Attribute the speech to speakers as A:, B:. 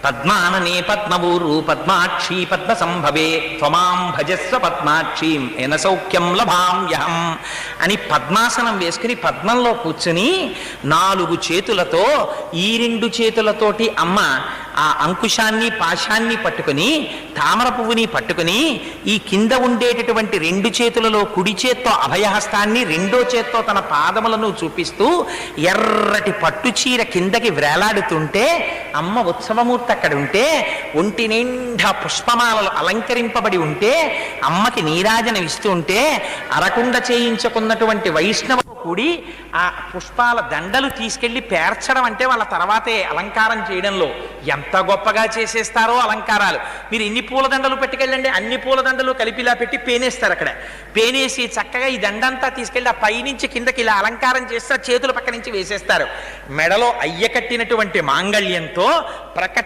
A: పద్మాననే పద్మవూరు పద్మాక్షి పద్మ సంభవే త్వమాం భజస్వ పద్మాక్షీం ఎన సౌఖ్యం లభామ్యహం అని పద్మాసనం వేసుకుని పద్మంలో కూర్చుని 4 చేతులతో ఈ 2 చేతులతోటి అమ్మ ఆ అంకుశాన్ని పాశాన్ని పట్టుకుని తామర పువ్వుని పట్టుకుని ఈ కింద ఉండేటటువంటి 2 చేతులలో కుడి చేత్తో అభయహస్తాన్ని రెండో చేత్తో తన పాదములను చూపిస్తూ ఎర్రటి పట్టుచీర కిందకి వ్రేలాడుతుంటే అమ్మ ఉత్సవమూర్తి అక్కడ ఉంటే ఒంటి నిండా పుష్పమాలలు అలంకరింపబడి ఉంటే అమ్మకి నీరాజనం ఇస్తూ ఉంటే అరకుండ చేయించుకున్నటువంటి వైష్ణవ కూడి ఆ పుష్పాల దండలు తీసుకెళ్లి పేర్చడం అంటే వాళ్ళ తర్వాతే అలంకారం చేయడంలో ఎంత గొప్పగా చేసేస్తారో అలంకారాలు. మీరు ఎన్ని పూలదండలు పెట్టుకెళ్ళండి, అన్ని పూలదండలు కలిపిలా పెట్టి పేనేస్తారు. అక్కడ పేనేసి చక్కగా ఈ దండంతా తీసుకెళ్ళి ఆ పైనుంచి కిందకి ఇలా అలంకారం చేస్తారు, చేతుల పక్క నుంచి వేసేస్తారు. మెడలో అయ్య కట్టినటువంటి మాంగళ్యంతో ప్రకటంగా